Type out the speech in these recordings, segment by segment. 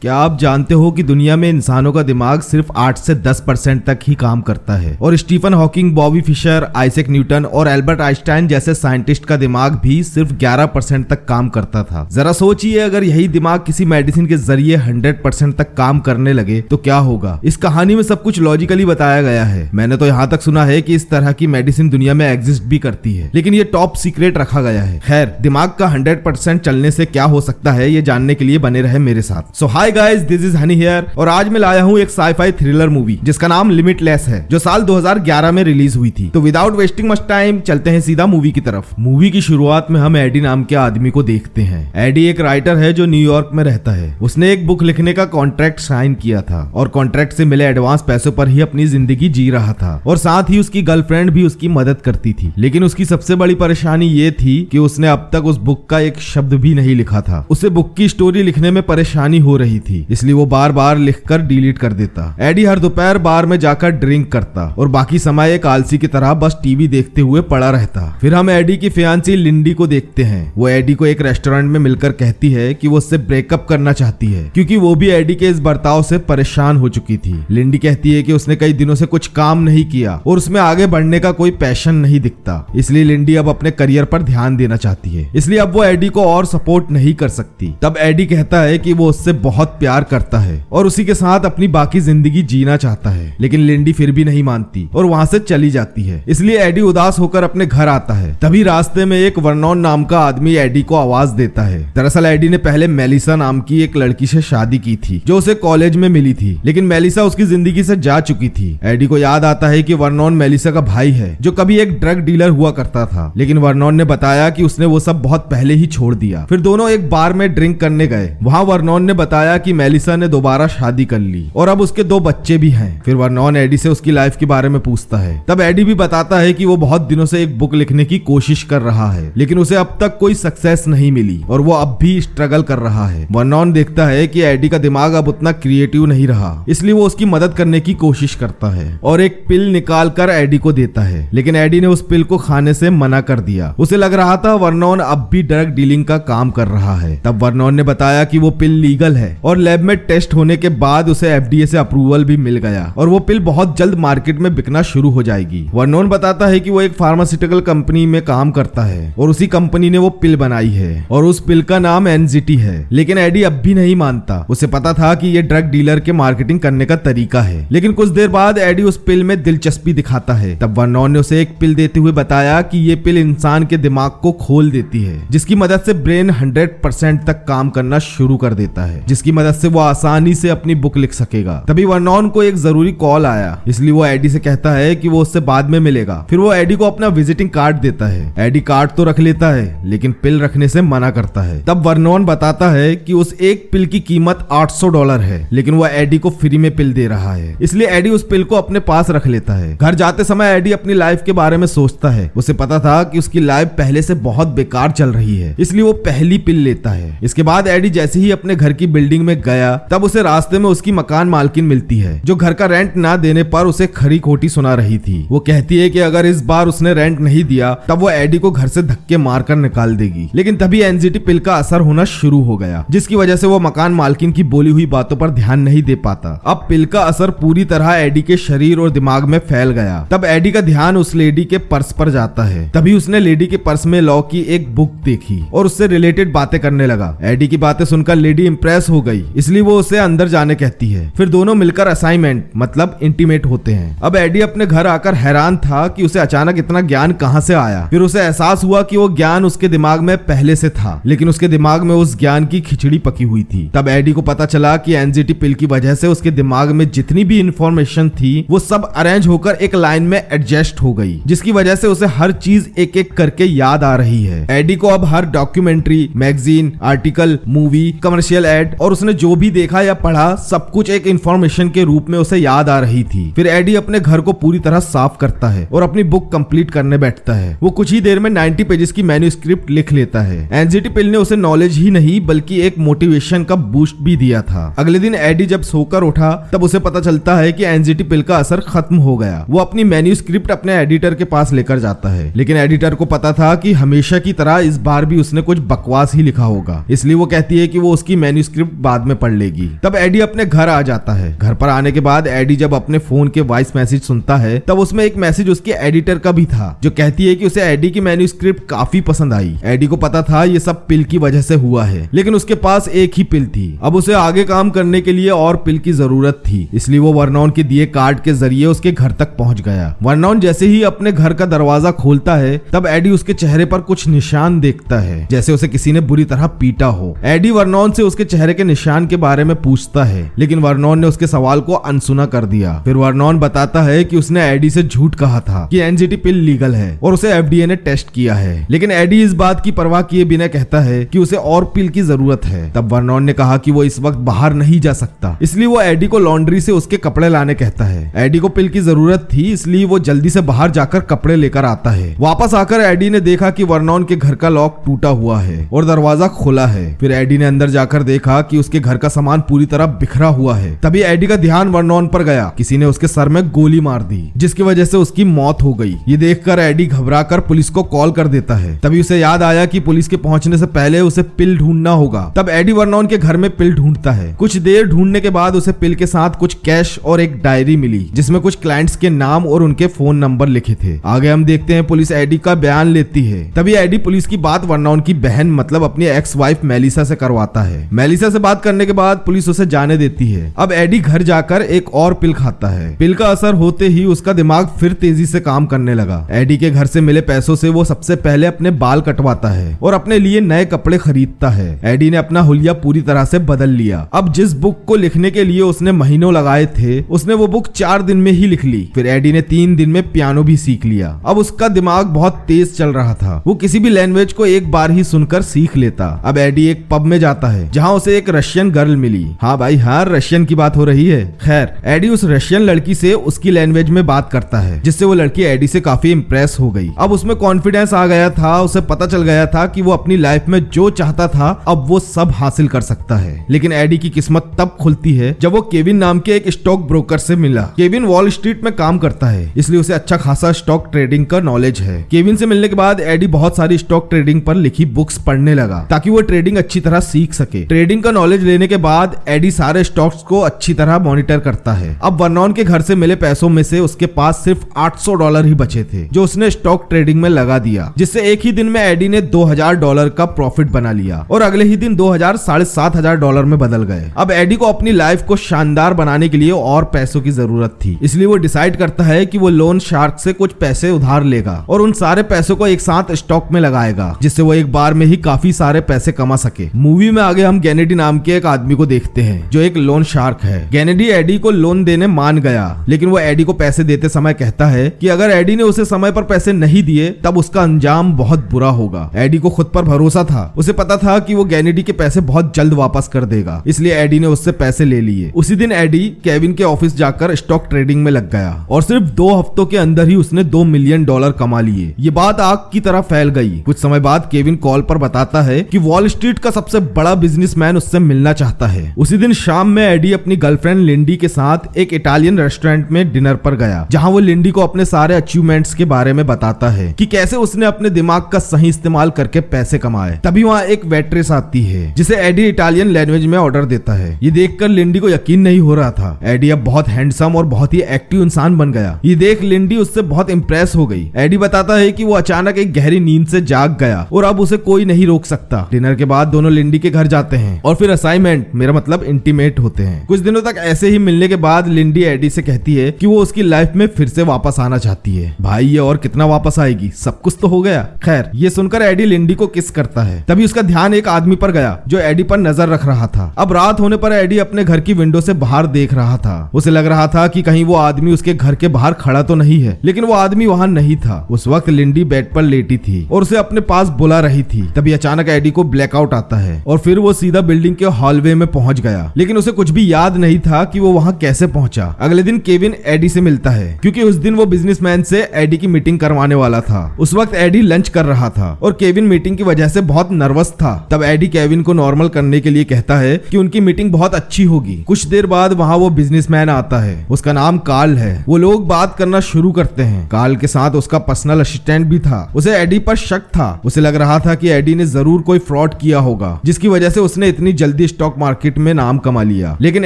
क्या आप जानते हो कि दुनिया में इंसानों का दिमाग सिर्फ 8 से 10% तक ही काम करता है और Stephen Hawking, Bobby Fischer, Isaac Newton और एल्बर्ट आइंस्टाइन जैसे साइंटिस्ट का दिमाग भी सिर्फ 11% तक काम करता था। जरा सोचिए, अगर यही दिमाग किसी मेडिसिन के जरिए 100% तक काम करने लगे तो क्या होगा। इस कहानी में सब कुछ लॉजिकली बताया गया है। मैंने तो यहाँ तक सुना है कि इस तरह की मेडिसिन दुनिया में एग्जिस्ट भी करती है, लेकिन ये टॉप सीक्रेट रखा गया है। खैर, दिमाग का 100% चलने से क्या हो सकता है, ये जानने के लिए बने रहे मेरे साथ। So hi guys, this is Honey here और आज मैं लाया हूँ एक साई-फाई थ्रिलर मूवी जिसका नाम लिमिटलेस है, जो साल 2011 में रिलीज हुई थी। तो विदाउट वेस्टिंग मच टाइम चलते हैं सीधा मूवी की तरफ। मूवी की शुरुआत में हम एडी नाम के आदमी को देखते हैं। एडी एक राइटर है जो न्यूयॉर्क में रहता है। उसने एक बुक लिखने का कॉन्ट्रैक्ट साइन किया था और कॉन्ट्रैक्ट से मिले एडवांस पैसों पर ही अपनी जिंदगी जी रहा था और साथ ही उसकी गर्लफ्रेंड भी उसकी मदद करती थी। लेकिन उसकी सबसे बड़ी परेशानी ये थी कि उसने अब तक उस बुक का एक शब्द भी नहीं लिखा था। उसे बुक की स्टोरी लिखने में परेशानी हो रही थी, इसलिए वो बार बार लिखकर डिलीट कर देता। एडी हर दोपहर बार में जाकर ड्रिंक करता और बाकी समय एक आलसी की तरह बस टीवी देखते हुए पड़ा रहता। फिर हम एडी की फियांसी लिंडी को देखते हैं। वो एडी को एक रेस्टोरेंट में मिलकर कहती है कि वो उससे ब्रेकअप करना चाहती है क्योंकि वो भी एडी के इस बर्ताव से परेशान हो चुकी थी। लिंडी कहती है कि उसने कई दिनों से कुछ काम नहीं किया और उसमें आगे बढ़ने का कोई पैशन नहीं दिखता, इसलिए लिंडी अब अपने करियर पर ध्यान देना चाहती है, इसलिए अब वो एडी को और सपोर्ट नहीं कर सकती। तब एडी कहता है कि वो उससे बहुत प्यार करता है और उसी के साथ अपनी बाकी जिंदगी जीना चाहता है, लेकिन लिंडी फिर भी नहीं मानती और वहां से चली जाती है। इसलिए एडी उदास होकर अपने घर आता है। तभी रास्ते में एक वर्नॉन नाम का आदमी एडी को आवाज देता है। दरअसल एडी ने पहले मेलिसा नाम की एक लड़की से शादी की थी जो उसे कॉलेज में मिली थी, लेकिन मेलिसा उसकी जिंदगी से जा चुकी थी। एडी को याद आता है कि वर्नॉन मेलिसा का भाई है जो कभी एक ड्रग डीलर हुआ करता था, लेकिन वर्नॉन ने बताया कि उसने वो सब बहुत पहले ही छोड़ दिया। फिर दोनों एक बार में ड्रिंक करने गए। वहां वर्नॉन ने बताया कि मेलिसा ने दोबारा शादी कर ली और अब उसके 2 बच्चे भी हैं। फिर वर्नॉन एडी से उसकी लाइफ के बारे में पूछता है। तब एडी भी बताता है कि वो बहुत दिनों से एक बुक लिखने की कोशिश कर रहा है, लेकिन उसे अब तक कोई सक्सेस नहीं मिली और वो अब भी स्ट्रगल कर रहा है। वर्नॉन देखता है कि एडी का दिमाग अब उतना क्रिएटिव नहीं रहा, इसलिए वो उसकी मदद करने की कोशिश करता है और एक पिल निकाल कर एडी को देता है, लेकिन एडी ने उस पिल को खाने से मना कर दिया। उसे लग रहा था वर्नॉन अब भी ड्रग डीलिंग का काम कर रहा है। तब वर्नॉन ने बताया कि वो पिल लीगल है और लैब में टेस्ट होने के बाद उसे एफडीए से अप्रूवल भी मिल गया और वो पिल बहुत जल्द मार्केट में बिकना शुरू हो जाएगी। वर्नॉन बताता है कि वो एक फार्मास्यूटिकल कंपनी में काम करता है और उसी कंपनी ने वो पिल बनाई है और उस पिल का नाम एनजीटी है, लेकिन एडी अब भी नहीं मानता। उसे पता था कि ये ड्रग डीलर के मार्केटिंग करने का तरीका है, लेकिन कुछ देर बाद एडी उस पिल में दिलचस्पी दिखाता है। तब वर्नॉन ने उसे एक पिल देते हुए बताया कि ये पिल इंसान के दिमाग को खोल देती है, जिसकी मदद से ब्रेन 100% तक काम करना शुरू कर देता है, जिसकी मदद से वो आसानी से अपनी बुक लिख सकेगा। तभी वर्नॉन को एक जरूरी कॉल आया, इसलिए वो एडी से कहता है कि वो उससे बाद में मिलेगा। फिर वो एडी को अपना विजिटिंग कार्ड देता है। एडी कार्ड तो रख लेता है, लेकिन पिल रखने से मना करता है। तब वर्नॉन बताता है कि उस एक पिल की कीमत $800 है, लेकिन वो एडी को फ्री में पिल दे रहा है, इसलिए एडी उस पिल को अपने पास रख लेता है। घर जाते समय एडी अपनी लाइफ के बारे में सोचता है। उसे पता था कि उसकी लाइफ पहले से बहुत बेकार चल रही है, इसलिए वो पहली पिल लेता है। इसके बाद एडी जैसे ही अपने घर की बिल्डिंग में गया, तब उसे रास्ते में उसकी मकान मालकिन मिलती है, जो घर का रेंट ना देने पर उसे खरी खोटी सुना रही थी। वो कहती है कि अगर इस बार उसने रेंट नहीं दिया तब वो एडी को घर से धक्के मारकर निकाल देगी। लेकिन तभी एनजीटी पिल का असर होना शुरू हो गया, जिसकी वजह से वो मकान मालकिन की बोली हुई बातों पर ध्यान नहीं दे पाता। अब पिल का असर पूरी तरह एडी के शरीर और दिमाग में फैल गया। तब एडी का ध्यान उस लेडी के पर्स पर जाता है। तभी उसने लेडी के पर्स में लॉ की एक बुक देखी और उससे रिलेटेड बातें करने लगा। एडी की बातें सुनकर लेडी इंप्रेस हो गई, इसलिए वो उसे अंदर जाने कहती है। फिर दोनों मिलकर असाइनमेंट मतलब इंटीमेट होते हैं। अब एडी अपने घर आकर हैरान था कि उसे अचानक इतना ज्ञान कहां से आया। फिर उसे एहसास हुआ कि वो ज्ञान उसके दिमाग में पहले से था, लेकिन उसके दिमाग में उस ज्ञान की खिचड़ी पकी हुई थी। तब एडी को पता चला कि एनजीटी पिल की वजह से उसके दिमाग में जितनी भी इंफॉर्मेशन थी वो सब अरेंज होकर एक लाइन में एडजस्ट हो गई, जिसकी वजह से उसे हर चीज एक एक करके याद आ रही है। एडी को अब हर documentary, magazine, article, movie, commercial ad और उसने जो भी देखा या पढ़ा सब कुछ एक इंफॉर्मेशन के रूप में उसे याद आ रही थी। फिर एडी अपने घर को पूरी तरह साफ करता है और अपनी बुक कंप्लीट करने बैठता है। वो कुछ ही देर में 90 पेजेस की मैन्युस्क्रिप्ट लिख लेता है। एनजीटी पिल ने उसे नॉलेज ही नहीं बल्कि एक मोटिवेशन का बूस्ट भी दिया था। अगले दिन एडी जब सोकर उठा तब उसे पता चलता है कि एनजीटी पिल का असर खत्म हो गया। वो अपनी मैन्युस्क्रिप्ट अपने एडिटर के पास लेकर जाता है, लेकिन एडिटर को पता था कि हमेशा की तरह इस बार भी उसने कुछ बकवास ही लिखा होगा, इसलिए वो कहती है कि वो उसकी मैन्युस्क्रिप्ट बाद में पढ़ लेगी। तब एडी अपने घर आ जाता है। घर पर आने के बाद एडी जब अपने फोन के वॉइस मैसेज सुनता है तब उसमें एक मैसेज उसके एडिटर का भी था, जो कहती है कि उसे एडी की मैन्युस्क्रिप्ट काफी पसंद आई। एडी को पता था ये सब पिल की वजह से हुआ है, लेकिन उसके पास एक ही पिल थी। अब उसे आगे काम करने के लिए और पिल की जरूरत थी, इसलिए वो वर्नॉन के दिए कार्ड के जरिए उसके घर तक पहुंच गया। वर्नॉन जैसे ही अपने घर का दरवाजा खोलता है तब एडी उसके चेहरे पर कुछ निशान देखता है, जैसे उसे किसी ने बुरी तरह पीटा हो। एडी वर्नॉन से उसके चेहरे के निशान के बारे में पूछता है, लेकिन वर्नॉन ने उसके सवाल को अनसुना कर दिया। फिर वर्नॉन बताता है कि उसने एडी से झूठ कहा था कि एनजीटी पिल लीगल है और उसे एफडीए ने टेस्ट किया है, लेकिन एडी इस बात की परवाह किए बिना कहता है कि उसे और पिल की जरूरत है। तब वर्नॉन ने कहा कि वो इस वक्त बाहर नहीं जा सकता, इसलिए वो एडी को लॉन्ड्री से उसके कपड़े लाने कहता है। एडी को पिल की जरूरत थी, इसलिए वो जल्दी से बाहर जाकर कपड़े लेकर आता है। वापस आकर एडी ने देखा कि वर्नॉन के घर का लॉक टूटा हुआ है और दरवाजा खुला है। फिर एडी ने अंदर जाकर देखा कि उसके घर का सामान पूरी तरह बिखरा हुआ है। तभी एडी का ध्यान वर्नॉन पर गया। किसी ने उसके सर में गोली मार दी, जिसकी वजह से उसकी मौत हो गई। ये देखकर एडी घबराकर पुलिस को कॉल कर देता है। तभी उसे याद आया कि पुलिस के पहुंचने से पहले उसे पिल ढूंढना होगा। तब एडी वर्नॉन के घर में पिल ढूंढता है। कुछ देर ढूंढने के बाद उसे पिल के साथ कुछ कैश और एक डायरी मिली, जिसमें कुछ क्लाइंट्स के नाम और उनके फोन नंबर लिखे थे। आगे हम देखते हैं पुलिस एडी का बयान लेती है। तभी एडी पुलिस की बात वर्नॉन की बहन मतलब अपनी एक्स वाइफ मेलिसा से करवाता है। मेलिसा से बात करने के बाद पुलिस उसे जाने देती है। अब एडी घर जाकर एक और पिल खाता है। पिल का असर होते ही उसका दिमाग फिर तेजी से काम करने लगा। एडी के घर से मिले पैसों से वो सबसे पहले अपने बाल कटवाता है और अपने लिए नए कपड़े खरीदता है। एडी ने अपना हुलिया पूरी तरह से बदल लिया। अब जिस बुक को लिखने के लिए उसने महीनों लगाए थे, उसने वो बुक 4 दिन में ही लिख ली। फिर एडी ने 3 दिन में पियानो भी सीख लिया। अब उसका दिमाग बहुत तेज चल रहा था। वो किसी भी लैंग्वेज को एक बार ही सुनकर सीख लेता। अब एडी एक पब में जाता है जहाँ उसे एक रशियन गर्ल मिली। हाँ भाई हाँ, रशियन की बात हो रही है। खैर, एडी उस रशियन लड़की से उसकी लैंग्वेज में बात करता है, जिससे वो लड़की एडी से काफी इंप्रेस हो गई। अब उसमें कॉन्फिडेंस आ गया था। उसे पता चल गया था कि वो अपनी लाइफ में जो चाहता था अब वो सब हासिल कर सकता है। लेकिन एडी की किस्मत तब खुलती है जब वो केविन नाम के एक स्टॉक ब्रोकर से मिला। केविन वॉल स्ट्रीट में काम करता है, इसलिए उसे अच्छा खासा स्टॉक ट्रेडिंग का नॉलेज है। केविन से मिलने के बाद एडी बहुत सारी स्टॉक ट्रेडिंग पर लिखी बुक्स पढ़ने लगा ताकि वो ट्रेडिंग अच्छी तरह सीख सके। ट्रेडिंग का नॉलेज लेने के बाद एडी सारे स्टॉक्स को अच्छी तरह मॉनिटर करता है। अब वर्नॉन के घर से मिले पैसों में से उसके पास सिर्फ $800 ही बचे थे, जो उसने स्टॉक ट्रेडिंग में लगा दिया, जिससे एक ही दिन में एडी ने $2000 का प्रॉफिट बना लिया और अगले ही दिन 2000 $7500 में बदल गए। अब एडी को अपनी लाइफ को शानदार बनाने के लिए और पैसों की जरूरत थी, इसलिए वो डिसाइड करता है कि वो लोन शार्क से कुछ पैसे उधार लेगा और उन सारे पैसों को एक साथ स्टॉक में लगाएगा, जिससे वो एक बार में ही काफी सारे पैसे कमा सके। मूवी में आगे हम गेनेडी नाम के एक आदमी को देखते हैं जो एक लोन शार्क है। गेनेडी एडी को लोन देने मान गया, लेकिन वो एडी को पैसे देते समय कहता है कि अगर एडी ने उसे समय पर पैसे नहीं दिए तब उसका अंजाम बहुत बुरा होगा। एडी को खुद पर भरोसा था। उसे पता था कि वो गेनेडी के पैसे बहुत जल्द वापस कर देगा, इसलिए एडी ने उससे पैसे ले लिए। उसी दिन एडी केविन के ऑफिस जाकर स्टॉक ट्रेडिंग में लग गया और सिर्फ 2 हफ्तों के अंदर ही उसने $2 मिलियन कमा लिए। ये बात आग की तरह फैल गई। कुछ समय बाद केविन कॉल पर बताता है कि वॉल स्ट्रीट का सबसे बड़ा बिजनेसमैन उससे मिलना चाहता है। उसी दिन शाम में एडी अपनी गर्लफ्रेंड लिंडी के साथ एक इटालियन रेस्टोरेंट में डिनर पर गया, जहां वो लिंडी को अपने सारे अचीवमेंट्स के बारे में बताता है कि कैसे उसने अपने दिमाग का सही इस्तेमाल करके पैसे कमाए। तभी वहाँ एक वेट्रेस आती है जिसे एडी इटालियन लैंग्वेज में ऑर्डर देता है। ये देखकर लिंडी को यकीन नहीं हो रहा था। एडी अब बहुत हैंडसम और बहुत ही एक्टिव इंसान बन गया। ये देख लिंडी उससे बहुत इंप्रेस हो गई। एडी बताता है कि वो अचानक एक गहरी नींद से जाग गया और अब उसे कोई नहीं रोक सकता। डिनर के बाद दोनों लिंडी के घर जाते हैं और फिर असाइनमेंट मेरा मतलब इंटीमेट होते हैं। कुछ दिनों तक ऐसे ही मिलने के बाद लिंडी एडी से कहती है कि वो उसकी लाइफ में फिर से वापस आना चाहती है। भाई ये और कितना वापस आएगी, सब कुछ तो हो गया। खैर, ये सुनकर एडी लिंडी को किस करता है। तभी उसका ध्यान एक आदमी पर गया जो एडी पर नजर रख रहा था। अब रात होने पर एडी अपने घर की विंडो से बाहर देख रहा था। उसे लग रहा था कि कहीं वो आदमी उसके घर के बाहर खड़ा तो नहीं है, लेकिन वो आदमी वहाँ नहीं था। उस वक्त लिंडी बेड पर लेटी थी और उसे अपने पास बुला रही थी। तभी अचानक एडी को ब्लैकआउट आता है और फिर वो सीधा बिल्डिंग के हॉलवे में पहुंच गया, लेकिन उसे कुछ भी याद नहीं था कि वो वहाँ कैसे पहुंचा। अगले दिन केविन एडी से मिलता है क्योंकि उस दिन वो बिजनेसमैन से एडी की मीटिंग करवाने वाला था। उस वक्त एडी लंच कर रहा था और केविन मीटिंग की वजह से बहुत नर्वस था। तब एडी केविन को नॉर्मल करने के लिए कहता है कि उनकी मीटिंग बहुत अच्छी होगी। कुछ देर बाद वहाँ वो बिजनेसमैन आता है। उसका नाम कार्ल है। वो लोग बात करना शुरू करते हैं। कार्ल के साथ उसका पर्सनल असिस्टेंट भी था। उसे एडी पर शक था। उसे लग रहा था कि एडी ने जरूर कोई फ्रॉड किया होगा, जिसकी वजह से उसने इतनी जल्दी जल्दी स्टॉक मार्केट में नाम कमा लिया। लेकिन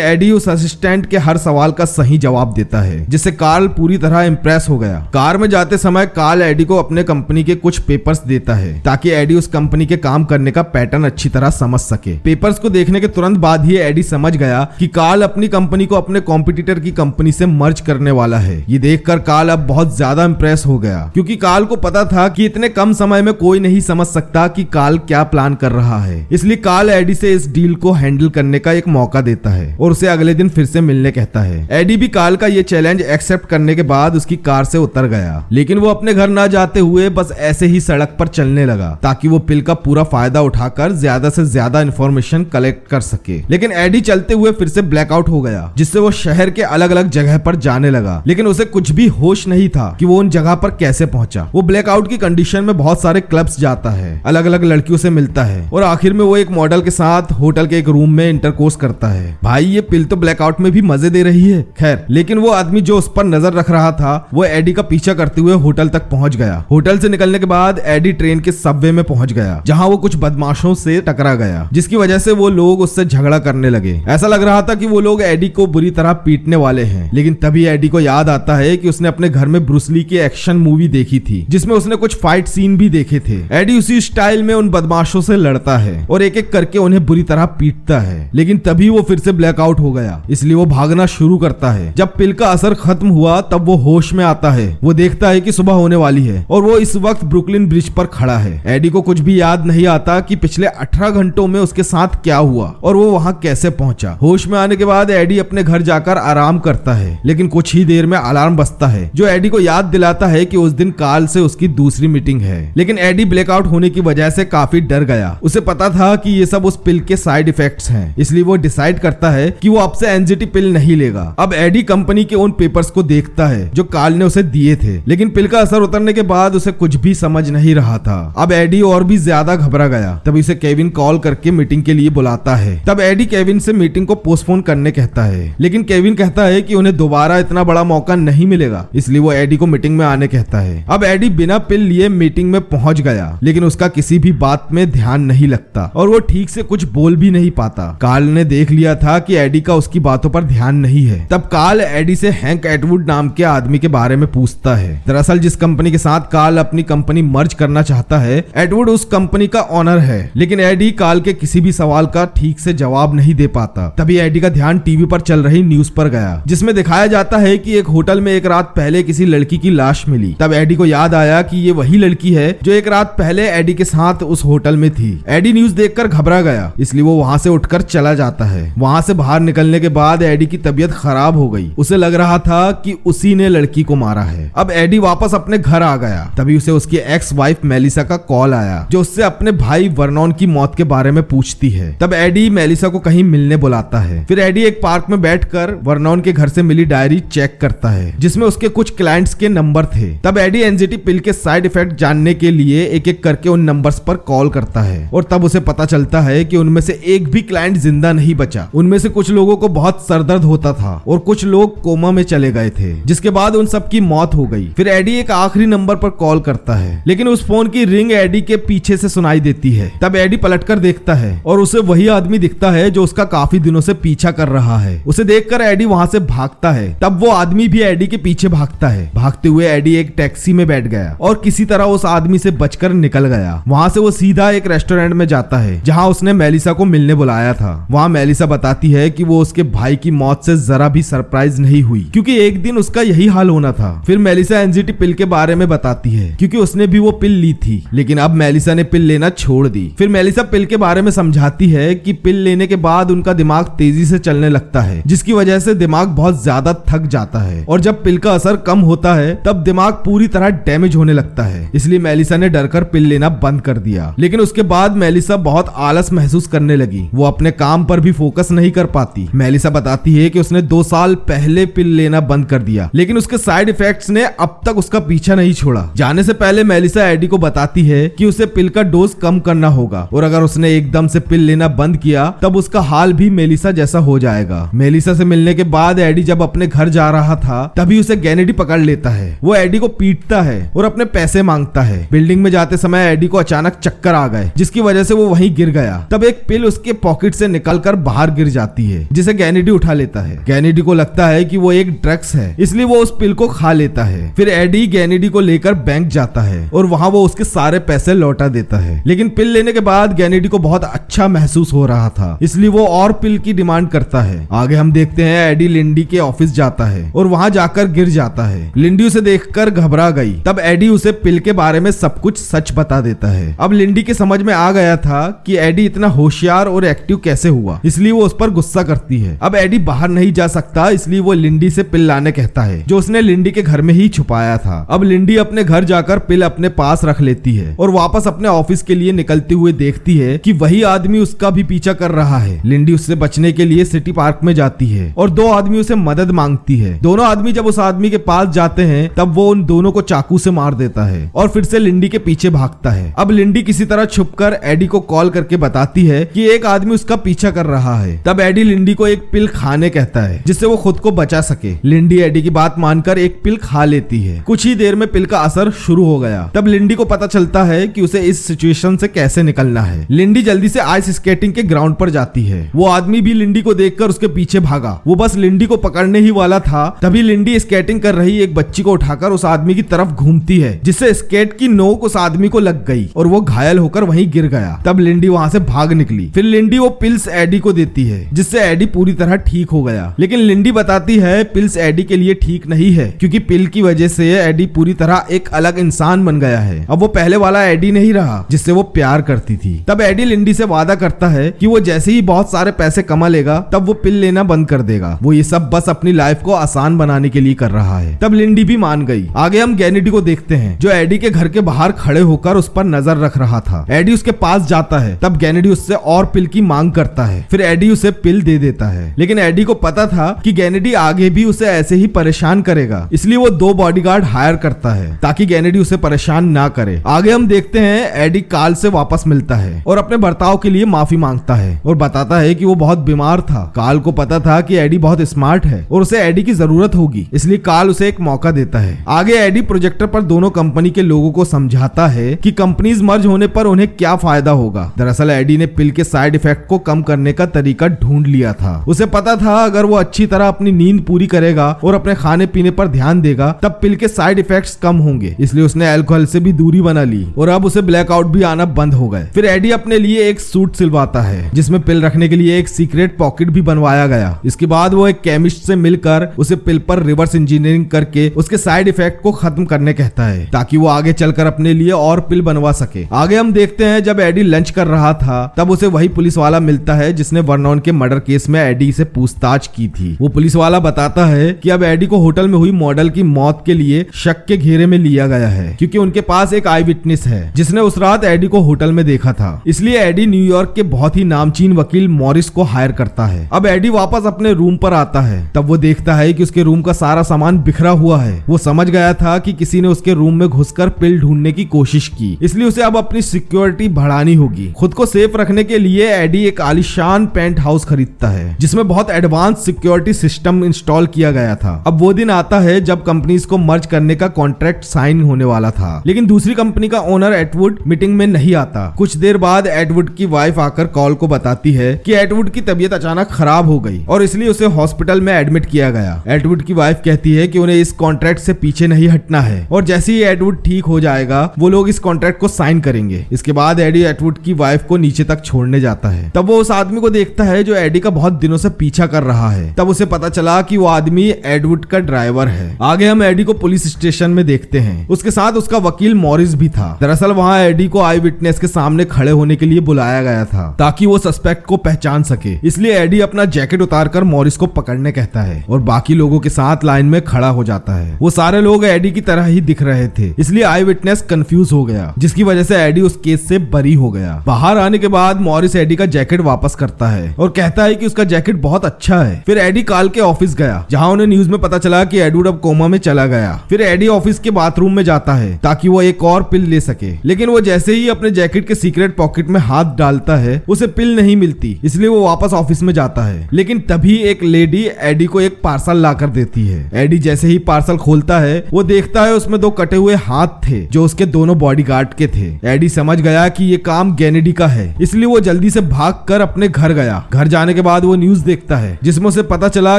एडी उस असिस्टेंट के हर सवाल का सही जवाब देता है, जिससे कार्ल पूरी तरह इंप्रेस हो गया। कार में जाते समय कार्ल एडी को अपने कंपनी के कुछ पेपर्स देता है ताकि एडी उस कंपनी के काम करने का पैटर्न अच्छी तरह समझ सके। पेपर्स को देखने के तुरंत बाद ही एडी समझ गया कि कार्ल अपनी कंपनी को अपने कॉम्पिटिटर की कंपनी से मर्ज करने वाला है। ये देखकर कार्ल अब बहुत ज्यादा इंप्रेस हो गया, क्योंकि कार्ल को पता था कि इतने कम समय में कोई नहीं समझ सकता कि कार्ल क्या प्लान कर रहा है। इसलिए कार्ल एडी से इस डील को हैंडल करने का एक मौका देता है और उसे अगले दिन फिर से मिलने कहता है। एडी भी कार्ल का ये चैलेंज एक्सेप्ट करने के बाद उसकी कार से उतर गया, लेकिन वो अपने घर ना जाते हुए बस ऐसे ही सड़क पर चलने लगा ताकि वो पिल का पूरा फायदा उठाकर ज्यादा से ज्यादा इंफॉर्मेशन कलेक्ट कर सके। लेकिन एडी चलते हुए फिर से ब्लैकआउट हो गया, जिससे वो शहर के अलग अलग जगह पर जाने लगा, लेकिन उसे कुछ भी होश नहीं था कि वो उन जगह पर कैसे पहुंचा। वो ब्लैकआउट की कंडीशन में बहुत सारे क्लब्स जाता है, अलग अलग लड़कियों से मिलता है और आखिर में वो एक मॉडल के साथ होटल के एक रूम में इंटरकोर्स करता है। भाई ये पिल तो ब्लैकआउट में भी मजे दे रही है। खैर, लेकिन वो आदमी जो उस पर नजर रख रहा था वो एडी का पीछा करते हुए होटल तक पहुंच गया। होटल से निकलने के बाद एडी ट्रेन के सबवे में पहुंच गया, जहां वो कुछ बदमाशों से टकरा गया, जिसकी वजह से वो लोग उससे झगड़ा करने लगे। ऐसा लग रहा था कि वो लोग एडी को बुरी तरह पीटने वाले हैं, लेकिन तभी एडी को याद आता है कि उसने अपने घर में ब्रूस ली की एक्शन मूवी देखी थी, जिसमें उसने कुछ फाइट सीन भी देखे थे। एडी उसी स्टाइल में उन बदमाशों से लड़ता है और एक एक करके उन्हें बुरी तरह पीटता है, लेकिन तभी वो फिर से ब्लैकआउट हो गया, इसलिए वो भागना शुरू करता है। जब पिल का असर खत्म हुआ तब वो होश में आता है। वो देखता है कि सुबह होने वाली है और वो इस वक्त ब्रुकलिन ब्रिज पर खड़ा है। एडी को कुछ भी याद नहीं आता कि पिछले 18 घंटों में उसके साथ क्या हुआ और वो वहां कैसे पहुंचा। होश में आने के बाद एडी अपने घर जाकर आराम करता है, लेकिन कुछ ही देर में अलार्म बजता है जो एडी को याद दिलाता है कि उस दिन कार्ल से उसकी दूसरी मीटिंग है। लेकिन एडी ब्लैकआउट होने की वजह से काफी डर गया। उसे पता था कि ये सब उस पिल के साइड इफेक्ट्स हैं, इसलिए वो डिसाइड करता है कि वो अब से एंजाइटी पिल नहीं लेगा। अब एडी कंपनी के उन पेपर्स को देखता है जो कार्ल ने उसे दिए थे, लेकिन पिल का असर उतरने के बाद उसे कुछ भी समझ नहीं रहा था। अब एडी और भी ज्यादा घबरा गया। तब उसे केविन कॉल करके मीटिंग के लिए बुलाता है। तब एडी केविन से मीटिंग को पोस्टपोन करने कहता है, लेकिन केविन कहता है कि उन्हें दोबारा इतना बड़ा मौका नहीं मिलेगा, इसलिए वो एडी को मीटिंग में आने कहता है। अब एडी बिना पिल लिए मीटिंग में पहुंच गया, लेकिन उसका किसी भी बात में ध्यान नहीं लगता और वो ठीक से कुछ बोल भी नहीं पाता। कार्ल ने देख लिया था कि एडी का उसकी बातों पर ध्यान नहीं है। तब कार्ल एडी से हैंक एटवुड नाम के आदमी के बारे में पूछता है। दरअसल जिस कंपनी के साथ कार्ल अपनी कंपनी मर्ज करना चाहता है, एटवुड उस कंपनी का ऑनर है, लेकिन एडी कार्ल के किसी भी सवाल का ठीक से जवाब नहीं दे पाता। तभी एडी का ध्यान टीवी पर चल रही न्यूज पर गया, जिसमें दिखाया जाता है कि एक होटल में एक रात पहले किसी लड़की की लाश मिली। तब एडी को याद आया कि ये वही लड़की है जो एक रात पहले एडी के साथ उस होटल में थी। एडी न्यूज देखकर घबरा गया, इसलिए वो वहां से उठकर चला जाता है। वहां से बाहर निकलने के बाद एडी की तबीयत खराब हो गई। उसे लग रहा था कि उसी ने लड़की को मारा है। अब एडी वापस अपने घर आ गया। तभी उसे उसकी एक्स वाइफ मेलिसा का कॉल आया, जो उससे अपने भाई वर्नॉन की मौत के बारे में पूछती है। तब एडी मेलिसा को कहीं मिलने बुलाता है। फिर एडी एक पार्क में बैठकर वर्नॉन के घर से मिली डायरी चेक करता है, जिसमें उसके कुछ क्लाइंट्स के नंबर थे। तब एडी एंजाइटी पिल के साइड इफेक्ट जानने के लिए एक एक करके उन नंबर्स पर कॉल करता है और तब उसे पता चलता है कि उनमें से एक भी क्लाइंट जिंदा नहीं बचा। उनमें से कुछ लोगों को बहुत सरदर्द होता था और कुछ लोग कोमा में चले गए थे, जिसके बाद उन सब की मौत हो गई। फिर एडी एक आखिरी नंबर पर कॉल करता है, लेकिन उस फोन की रिंग एडी के पीछे से सुनाई देती है। तब एडी पलटकर देखता है और उसे वही आदमी दिखता है जो उसका काफी दिनों से पीछा कर रहा है। उसे देखकर एडी वहां से भागता है। तब वो आदमी भी एडी के पीछे भागता है। भागते हुए एडी एक टैक्सी में बैठ गया और किसी तरह उस आदमी से बचकर निकल गया। वहां से वो सीधा एक रेस्टोरेंट में जाता है, जहां उसने मेलिसा को मिलने बुलाया था। वहां मेलिसा बताती है कि वो उसके भाई की मौत से जरा भी सरप्राइज नहीं हुई, क्योंकि एक दिन उसका यही हाल होना था। फिर मेलिसा एंजाइटी पिल के बारे में बताती है, क्योंकि उसने भी वो पिल ली थी, लेकिन अब मेलिसा ने पिल लेना छोड़ दी। फिर मेलिसा पिल के बारे में समझाती है कि पिल लेने के बाद उनका दिमाग तेजी से चलने लगता है, जिसकी वजह से दिमाग बहुत ज्यादा थक जाता है और जब पिल का असर कम होता है तब दिमाग पूरी तरह डैमेज होने लगता है। इसलिए मेलिसा ने डरकर पिल लेना बंद कर दिया। लेकिन उसके बाद मेलिसा बहुत आलस महसूस करने लगी। वो अपने काम पर भी फोकस नहीं कर पाती। मेलिसा बताती है कि उसने 2 साल पहले पिल लेना बंद कर दिया, लेकिन उसके साइड इफेक्ट्स ने अब तक उसका पीछा नहीं छोड़ा। जाने से पहले मेलिसा एडी को बताती है कि उसे पिल का डोज कम करना होगा और अगर उसने एकदम से पिल लेना बंद किया तब उसका हाल भी मेलिसा जैसा हो जाएगा। मेलिसा से मिलने के बाद एडी जब अपने घर जा रहा था तभी उसे गैनेडी पकड़ लेता है। वो एडी को पीटता है और अपने पैसे मांगता है। बिल्डिंग में जाते समय एडी को अचानक चक्कर आ गए, जिसकी वजह से वो वहीं गिर गया। तब एक पिल उसके उसके पॉकेट से निकलकर बाहर गिर जाती है, जिसे कैनेडी उठा लेता है। कैनेडी को लगता है कि वो एक ड्रग्स है, इसलिए वो उस पिल को खा लेता है। फिर एडी कैनेडी को लेकर बैंक जाता है और वहां वो उसके सारे पैसे लौटा देता है। लेकिन पिल लेने के बाद कैनेडी को बहुत अच्छा महसूस हो रहा था, इसलिए वो और पिल की डिमांड करता है। आगे हम देखते हैं एडी लिंडी के ऑफिस जाता है और वहां जाकर गिर जाता है। लिंडी उसे देखकर घबरा गई। तब एडी उसे पिल के बारे में सब कुछ सच बता देता है। अब लिंडी के समझ में आ गया था कि एडी इतना होशियार और एक्टिव कैसे हुआ, इसलिए वो उस पर गुस्सा करती है। अब एडी बाहर नहीं जा सकता, इसलिए वो लिंडी से पिल लाने कहता है, जो उसने लिंडी के घर में ही छुपाया था। अब लिंडी अपने घर जाकर पिल अपने पास रख लेती है और वापस अपने ऑफिस के लिए निकलते हुए देखती है कि वही आदमी उसका भी पीछा कर रहा है। लिंडी उससे बचने के लिए सिटी पार्क में जाती है और दो आदमी उसे मदद मांगती है। दोनों आदमी जब उस आदमी के पास जाते हैं तब वो उन दोनों को चाकू से मार देता है और फिर से लिंडी के पीछे भागता है। अब लिंडी किसी तरह छुपकर एडी को कॉल करके बताती है कि एक आदमी उसका पीछा कर रहा है। तब एडी लिंडी को एक पिल खाने कहता है, जिससे वो खुद को बचा सके। लिंडी एडी की बात मानकर एक पिल खा लेती है। कुछ ही देर में पिल का असर शुरू हो गया। तब लिंडी को पता चलता है कि उसे इस सिचुएशन से कैसे निकलना है। लिंडी जल्दी से आइस स्केटिंग के ग्राउंड पर जाती है। वो आदमी भी लिंडी को देखकर उसके पीछे भागा। वो बस लिंडी को पकड़ने ही वाला था, तभी लिंडी स्केटिंग कर रही एक बच्ची को उठाकर उस आदमी की तरफ घूमती है, जिससे स्केट की नोक उस आदमी को लग गई और वो घायल होकर वहीं गिर गया। तब लिंडी वहां से भाग निकली। फिर लिंडी वो पिल्स एडी को देती है, जिससे एडी पूरी तरह ठीक हो गया। लेकिन लिंडी बताती है पिल्स एडी के लिए ठीक नहीं है, क्योंकि पिल की वजह से एडी पूरी तरह एक अलग इंसान बन गया है। अब वो पहले वाला एडी नहीं रहा जिससे वो प्यार करती थी। तब एडी लिंडी से वादा करता है कि वो जैसे ही बहुत सारे पैसे कमा लेगा तब वो पिल लेना बंद कर देगा। वो ये सब बस अपनी लाइफ को आसान बनाने के लिए कर रहा है। तब लिंडी भी मान गई। आगे हम कैनेडी को देखते हैं, जो एडी के घर के बाहर खड़े होकर उस पर नजर रख रहा था। एडी उसके पास जाता है। तब कैनेडी उससे और पिल की मांग करता है। फिर एडी उसे पिल दे देता है। लेकिन एडी को पता था कि कैनेडी आगे भी उसे ऐसे ही परेशान करेगा, इसलिए वो 2 बॉडीगार्ड हायर करता है ताकि कैनेडी उसे परेशान ना करे। आगे हम देखते हैं एडी काल से वापस मिलता है और अपने बर्ताव के लिए माफी मांगता है और बताता है कि वो बहुत बीमार था। काल को पता था कि एडी बहुत स्मार्ट है और उसे एडी की जरूरत होगी, इसलिए काल उसे एक मौका देता है। आगे एडी प्रोजेक्टर पर दोनों कंपनी के लोगों को समझाता है कि कंपनीज मर्ज होने पर उन्हें क्या फायदा होगा। दरअसल एडी ने पिल के साइड इफेक्ट को कम करने का तरीका ढूंढ लिया था। उसे पता था अगर वो अच्छी तरह अपनी नींद पूरी करेगा और अपने खाने पीने पर ध्यान देगा तब पिल के साइड इफेक्ट्स कम होंगे, इसलिए उसने अल्कोहल से भी दूरी बना ली और अब उसे ब्लैकआउट भी आना बंद हो गए। फिर एडी अपने लिए एक सूट सिलवाता है जिसमें पिल रखने के लिए एक सीक्रेट पॉकेट भी बनवाया गया। इसके बाद वो एक केमिस्ट से मिलकर उसे पिल पर रिवर्स इंजीनियरिंग करके उसके साइड इफेक्ट को खत्म करने कहता है, ताकि वो आगे चलकर अपने लिए और पिल बनवा सके। आगे हम देखते हैं जब एडी लंच कर रहा था तब उसे वही पुलिस वाला मिलता है जिसने वर्नॉन के मर्डर केस में एडी से पूछताछ की थी। वो पुलिस वाला बताता है कि अब एडी को होटल में हुई मॉडल की मौत के लिए शक के घेरे में लिया गया है, क्योंकि उनके पास एक आई विटनेस है जिसने उस रात एडी को होटल में देखा था। इसलिए एडी न्यूयॉर्क के बहुत ही नामचीन वकील मॉरिस को हायर करता है। अब एडी वापस अपने रूम पर आता है। तब वो देखता है कि उसके रूम का सारा सामान बिखरा हुआ है। वो समझ गया था कि किसी ने उसके रूम में घुसकर पिल ढूंढने की कोशिश की, इसलिए उसे अब अपनी सिक्योरिटी बढ़ानी होगी। खुद को सेफ रखने के लिए एडी एक आलीशान पेंट हाउस खरीदता है जिसमें बहुत एडवांस सिक्योरिटी सिस्टम इंस्टॉल किया गया था। अब वो दिन आता है जब कंपनीज को मर्ज करने का कॉन्ट्रैक्ट साइन होने वाला था, लेकिन दूसरी कंपनी का ओनर एटवुड मीटिंग में नहीं आता। कुछ देर बाद एटवुड की वाइफ आकर कॉल को बताती है कि एटवुड की तबीयत अचानक खराब हो गई और इसलिए उसे हॉस्पिटल में एडमिट किया गया। एटवुड की वाइफ कहती है कि उन्हें इस कॉन्ट्रैक्ट से पीछे नहीं हटना है और जैसे ही एटवुड ठीक हो जाएगा वो लोग इस कॉन्ट्रैक्ट को साइन करेंगे। इसके बाद एडी एटवुड की वाइफ को नीचे तक छोड़ने जाता है। तब वो उस आदमी को देखता है जो एडी का बहुत दिनों से पीछा कर रहा है। तब उसे पता चला कि वो आदमी एटवुड का ड्राइवर है। आगे हम एडी को पुलिस स्टेशन में देखते हैं। उसके साथ उसका वकील मॉरिस भी था। दरअसल वहाँ एडी को आई विटनेस के सामने खड़े होने के लिए बुलाया गया था ताकि वो सस्पेक्ट को पहचान सके। इसलिए एडी अपना जैकेट उतारकर मॉरिस को पकड़ने कहता है और बाकी लोगों के साथ लाइन में खड़ा हो जाता है। वो सारे लोग एडी की तरह ही दिख रहे थे, इसलिए आई विटनेस कंफ्यूज हो गया, जिसकी वजह से एडी उस केस से बरी हो गया। बाहर आने के बाद मॉरिस एडी का जैकेट वापस करता है और कहता है कि उसका जैकेट बहुत अच्छा है। फिर एडी काल के ऑफिस गया जहाँ उन्हें न्यूज में पता चला कि एडवुड अब कोमा में चला गया। फिर एडी ऑफिस के बाथरूम में जाता है ताकि वो एक और पिल ले सके, लेकिन वो जैसे ही अपने जैकेट के सीक्रेट पॉकेट में हाथ डालता है उसे पिल नहीं मिलती, इसलिए वो वापस ऑफिस में जाता है। लेकिन तभी एक लेडी एडी को एक पार्सल लाकर देती है। एडी जैसे ही पार्सल खोलता है वो देखता है उसमें 2 कटे हुए हाथ थे जो उसके दोनों बॉडीगार्ड के थे। एडी समझ गया कि ये काम कैनेडी का है, इसलिए वो जल्दी जल्दी से भागकर अपने घर गया। घर जाने के बाद वो न्यूज देखता है जिसमें उसे पता चला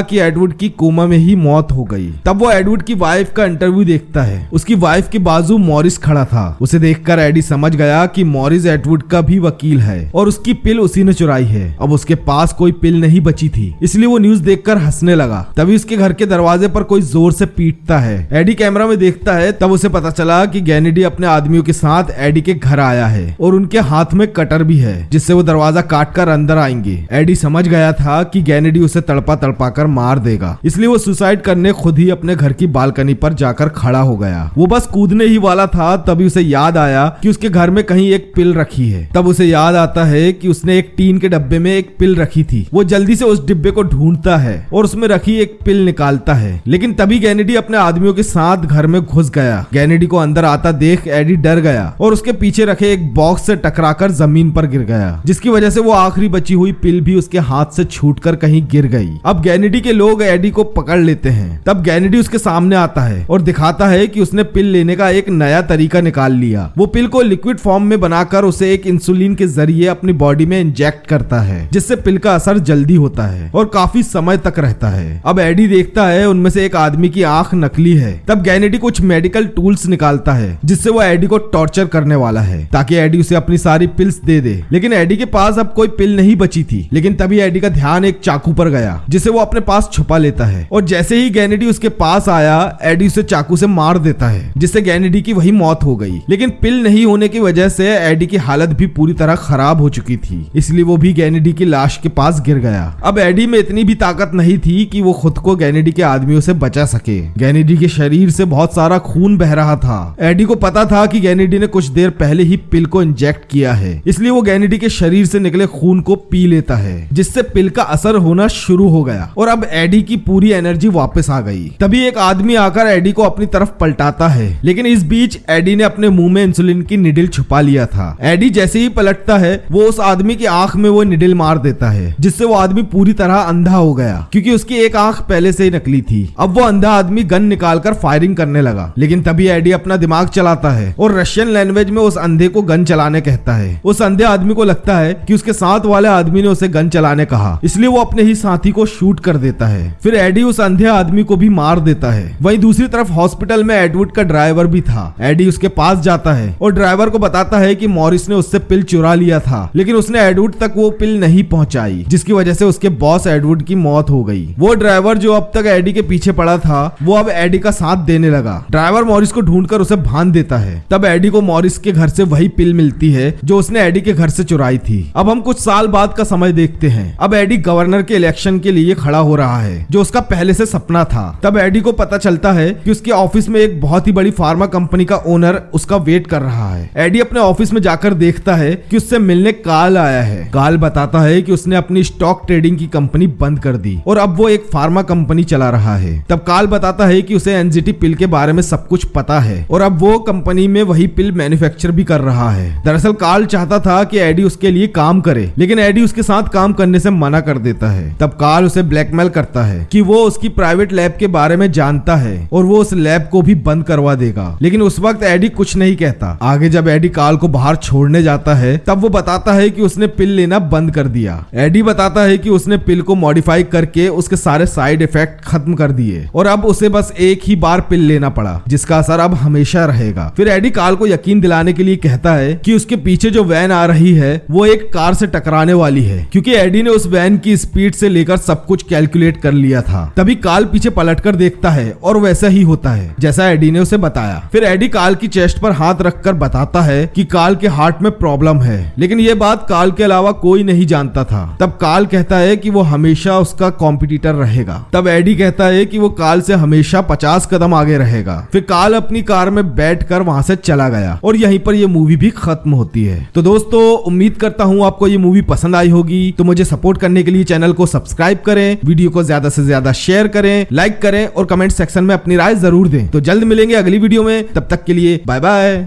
कि एडवर्ड की कोमा में ही मौत हो गई। तब वो एडवर्ड की वाइफ का इंटरव्यू देखता है। उसकी वाइफ के बाजू मॉरिस खड़ा था। उसे देखकर एडी समझ गया कि मॉरिस एडवर्ड का भी वकील है और उसकी पिल उसी ने चुराई है। अब उसके पास कोई पिल नहीं बची थी, इसलिए वो न्यूज देखकर हंसने लगा। तभी उसके घर के दरवाजे पर कोई जोर से पीटता है। एडी कैमरा में देखता है, तब उसे पता चला कि गैनेडी अपने आदमियों के साथ एडी के घर आया है और उनके हाथ में कटर भी है जिससे वो दरवाजा काटकर अंदर आएंगे। एडी समझ गया था कि गैनेडी उसे तड़पा तड़पा कर मार देगा, इसलिए वो सुसाइड करने खुद ही अपने घर की बालकनी पर जाकर खड़ा हो गया। वो बस कूदने ही वाला था, तभी उसे याद आया कि उसके घर में कहीं एक पिल रखी है। तब उसे याद आता है कि उसने एक टीन के डब्बे में एक पिल रखी थी। वो जल्दी से उस डिब्बे को ढूंढता है और उसमें रखी एक पिल निकालता है, लेकिन तभी गैनेडी अपने आदमियों के साथ घर में घुस गया। गैनेडी को अंदर आता देख एडी डर गया और उसके पीछे रखे एक बॉक्स से टकराकर जमीन पर गिर गया, जिसकी वजह से वो आखिरी बची हुई पिल भी उसके हाथ से छूटकर कहीं गिर गई। अब गैनेडी के लोग एडी को पकड़ लेते हैं। तब गैनेडी उसके सामने आता है और दिखाता है कि उसने पिल लेने का एक नया तरीका निकाल लिया। वो पिल को लिक्विड फॉर्म में बनाकर उसे एक इंसुलिन के जरिए अपनी बॉडी में इंजेक्ट करता है, जिससे पिल का असर जल्दी होता है और काफी समय तक रहता है। अब एडी देखता है उनमें से एक आदमी की आंख नकली है। तब गैनेडी कुछ मेडिकल टूल्स निकालता है जिससे वो एडी को टॉर्चर करने वाला है ताकि एडी उसे अपनी सारी पिल्स दे दे। लेकिन एडी के पास अब कोई पिल नहीं बची थी। लेकिन तभी एडी का ध्यान एक चाकू पर गया जिसे वो अपने पास छुपा लेता है और जैसे ही गैनेडी उसके पास आया, एडी उसे चाकू से मार देता है, जिससे गैनेडी की वही मौत हो गई। लेकिन पिल नहीं होने की वजह से एडी की हालत भी पूरी तरह खराब हो चुकी थी, इसलिए वो भी गैनेडी की लाश के पास गिर गया। अब एडी में इतनी भी ताकत नहीं थी कि वो खुद को गैनेडी के आदमियों से बचा सके। गैनेडी के शरीर से बहुत सारा खून बह रहा था। एडी को पता था कि गैनेडी ने कुछ देर पहले ही पिल को इंजेक्ट किया है, इसलिए वो गैनेडी के शरीर से निकले खून को पी लेता है, जिससे पिल का असर होना शुरू हो गया और अब एडी की पूरी एनर्जी वापस आ गई। तभी एक आदमी आकर एडी को अपनी तरफ पलटाता है, लेकिन इस बीच एडी ने अपने मुंह में इंसुलिन की निडल छुपा लिया था। एडी जैसे ही पलटता है, वो उस आदमी की आंख में वो निडल मार देता है, जिससे वो आदमी पूरी तरह अंधा हो गया, क्योंकि उसकी एक आंख पहले से ही नकली थी। अब वो अंधा आदमी गन निकालकर फायरिंग करने लगा, लेकिन तभी एडी अपना दिमाग चलाता है और रशियन लैंग्वेज में उस अंधे को गन चलाने कहता है। उस अंधे आदमी को लगता है कि उसके साथ वाले आदमी ने उसे गन चलाने कहा, इसलिए वो अपने ही साथी को शूट कर देता है। फिर एडी उस अंधे आदमी को भी मार देता है। वहीं दूसरी तरफ हॉस्पिटल में एडवर्ड का ड्राइवर भी था। एडी उसके पास जाता है और ड्राइवर को बताता है कि मॉरिस ने उससे पिल चुरा लिया था, लेकिन उसने एडवर्ड तक वो पिल नहीं पहुंचाई, जिसकी वजह से उसके बॉस एडवर्ड की मौत हो गई। वो ड्राइवर जो अब तक एडी के पीछे पड़ा था, वो अब एडी का साथ देने लगा। ड्राइवर मॉरिस को ढूंढकर उसे बांध देता है। तब एडी को मॉरिस के घर से वही पिल मिलती है जो उसने एडी के घर से चुराई थी। अब हम कुछ साल बाद का समय देखते हैं। अब एडी गवर्नर के इलेक्शन के लिए खड़ा हो रहा है, जो उसका पहले से सपना था। तब एडी को पता चलता है कि उसके ऑफिस में एक बहुत ही बड़ी फार्मा कंपनी का ओनर उसका वेट कर रहा है। एडी अपने ऑफिस में जाकर देखता है कि उससे मिलने कार्ल आया है। कार्ल बताता है कि उसने अपनी स्टॉक ट्रेडिंग की कंपनी बंद कर दी और अब वो एक फार्मा कंपनी चला रहा है। तब कार्ल बताता है कि उसे एनजीटी पिल के बारे में सब कुछ पता है और अब वो कंपनी में वही पिल मैन्युफैक्चर भी कर रहा है। दरअसल कार्ल चाहता था कि एडी उसके लिए काम करे, लेकिन एडी उसके साथ काम करने से मना कर देता है। तब कार्ल उसे ब्लैकमेल करता है कि वो उसकी प्राइवेट लैब के बारे में जानता है और वो उस लैब को भी बंद करवा देगा, लेकिन उस वक्त एडी कुछ नहीं कहता। आगे जब एडी कार्ल को बाहर छोड़ने जाता है, तब वो बताता है कि उसने पिल लेना बंद कर दिया। एडी बताता है कि उसने पिल को मॉडिफाई करके उसके सारे साइड इफेक्ट खत्म कर दिए और अब उसे बस एक ही बार पिल लेना पड़ा, जिसका असर अब हमेशा रहेगा। फिर एडी कार्ल को यकीन दिलाने के लिए कहता है कि उसके पीछे जो वैन आ रही है वो एक कार से टकराने वाली है, क्योंकि एडी ने उस वैन की स्पीड से लेकर सब कुछ कैलकुलेट कर लिया था। तभी कार्ल पीछे पलटकर देखता है और वैसा ही होता है जैसा एडी ने उसे बताया। फिर एडी कार्ल की चेस्ट पर हाथ रखकर बताता है कि कार्ल के हार्ट में प्रॉब्लम है, लेकिन ये बात कार्ल के अलावा कोई नहीं जानता था। तब कार्ल कहता है कि वो हमेशा उसका कॉम्पिटिटर रहेगा। तब एडी कहता है कि वो कार्ल से हमेशा 50 कदम आगे रहेगा। फिर कार्ल अपनी कार में बैठकर वहां से चला गया और यहीं पर ये मूवी भी खत्म होती है। तो दोस्तों, उम्मीद करता हूँ आपको ये मूवी पसंद आई होगी। तो मुझे सपोर्ट करने के लिए चैनल को सब्सक्राइब करें, वीडियो को ज्यादा से ज्यादा शेयर करें, लाइक करें और कमेंट सेक्शन में अपनी राय जरूर दें। तो जल्द मिलेंगे अगली वीडियो में, तब तक के लिए बाय बाय।